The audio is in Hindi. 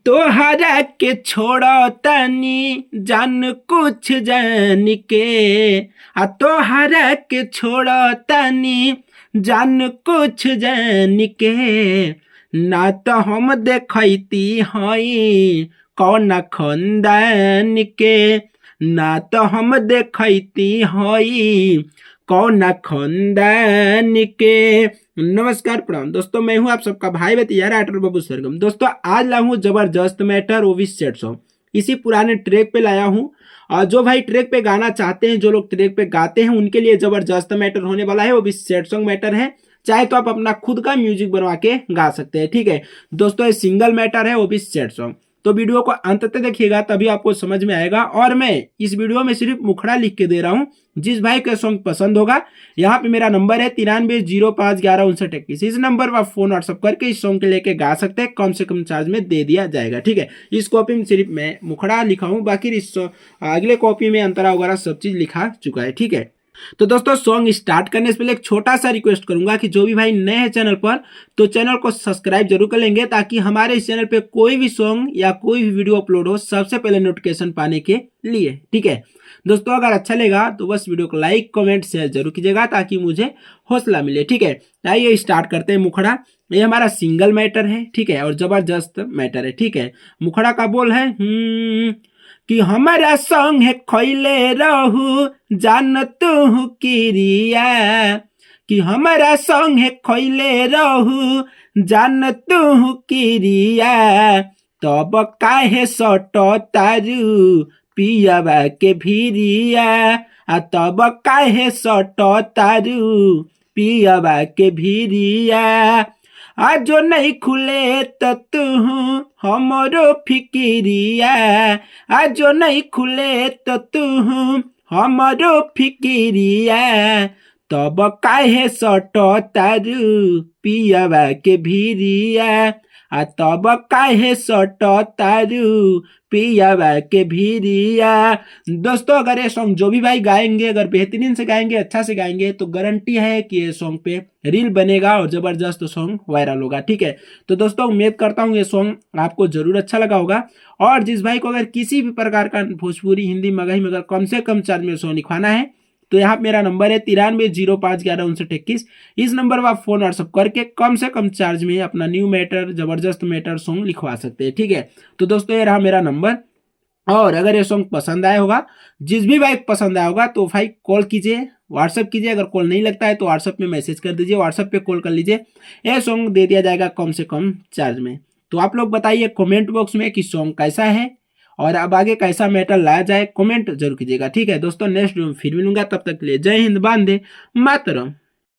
तोहरा के छोड़ो तनी जान कुछ जान के, तोहरा के छोड़ो तनी जान कुछ जान के, ना तो हम देखती हई कौन खानदान के, ना तो हम देखती हई कौन खानदान के। नमस्कार प्रणाम दोस्तों, मैं हूं आप सबका भाई भतीजा राइटर बाबू सरगम। दोस्तों आज लाया हूं जबरदस्त मैटर, वो भी सैड सॉन्ग। इसी पुराने ट्रैक पे लाया हूं, और जो भाई ट्रैक पे गाना चाहते हैं, जो लोग ट्रैक पे गाते हैं, उनके लिए जबरदस्त मैटर होने वाला है। वो भी सैड सॉन्ग मैटर है। चाहे तो आप अपना खुद का म्यूजिक बनवा के गा सकते हैं। ठीक है दोस्तों, ये सिंगल मैटर है, वो भी सैड सॉन्ग। तो वीडियो को अंत तक देखिएगा, तभी आपको समझ में आएगा। और मैं इस वीडियो में सिर्फ मुखड़ा लिख के दे रहा हूं। जिस भाई का सॉन्ग पसंद होगा, यहाँ पे मेरा नंबर है 9305115921। इस नंबर पर आप फोन व्हाट्सअप करके इस सॉन्ग के लेके गा सकते हैं। कम से कम चार्ज में दे दिया जाएगा। ठीक है, इस कॉपी में सिर्फ मैं मुखड़ा लिखा हूँ, बाकी इस अगले कॉपी में अंतरा वगैरह सब चीज लिखा चुका है। ठीक है, तो दोस्तों सॉन्ग स्टार्ट करने से पहले एक छोटा सा रिक्वेस्ट करूंगा कि जो भी भाई नए हैं चैनल पर, तो चैनल को सब्सक्राइब जरूर कर लेंगे, ताकि हमारे इस चैनल पे कोई भी सॉन्ग या कोई भी वीडियो अपलोड हो सबसे पहले नोटिफिकेशन पाने के लिए। ठीक है दोस्तों, अगर अच्छा लगा तो बस वीडियो को लाइक कमेंट शेयर जरूर कीजिएगा, ताकि मुझे हौसला मिले। ठीक है, आइए स्टार्ट करते हैं। मुखड़ा ये हमारा सिंगल मैटर है। ठीक है, और जबरदस्त मैटर है। ठीक है, मुखड़ा का बोल है कि हमारा सॉन्ग है खैले रहू जान तू किरिया, कि हमारा सॉन्ग है खैले रहू जान तू किरिया, तब काहे सटो तारू पियाबा के भिरिया, तब काहे सटो तारू पियाबा के भिरिया, आजो नहीं खुले तो तू हमरो फिकिरिया, आजो नहीं खुले तो तू हमरो फिकिरिया, तब काहे सटो तारू पियाबा के भिरिया, तब काहे सटो तारू पियाबा के भिरिया। दोस्तों अगर ये सॉन्ग जो भी भाई गाएंगे, अगर बेहतरीन से गाएंगे, अच्छा से गाएंगे, तो गारंटी है कि ये सॉन्ग पे रील बनेगा और जबरदस्त सॉन्ग वायरल होगा। ठीक है, तो दोस्तों उम्मीद करता हूँ ये सॉन्ग आपको जरूर अच्छा लगा होगा। और जिस भाई को अगर किसी भी प्रकार का भोजपुरी हिंदी मगही में अगर कम से कम चार्ज में सॉन्ग लिखवाना है, तो यहाँ मेरा नंबर है 9305115921। इस नंबर पर आप फोन व्हाट्सअप करके कम से कम चार्ज में अपना न्यू मैटर, जबरदस्त मैटर सॉन्ग लिखवा सकते हैं। ठीक है, तो दोस्तों ये रहा मेरा नंबर। और अगर ये सॉन्ग पसंद आया होगा, जिस भी भाई पसंद आया होगा, तो भाई कॉल कीजिए, व्हाट्सअप कीजिए। अगर कॉल नहीं लगता है तो व्हाट्सअप में मैसेज कर दीजिए, व्हाट्सअप पे कॉल कर लीजिए। ये सॉन्ग दे दिया जाएगा कम से कम चार्ज में। तो आप लोग बताइए कमेंट बॉक्स में कि सॉन्ग कैसा है और अब आगे कैसा मैटर लाया जाए, कमेंट जरूर कीजिएगा। ठीक है दोस्तों, नेक्स्ट वीडियो में फिर मिलूंगा, तब तक के लिए जय हिंद, वंदे मातरम।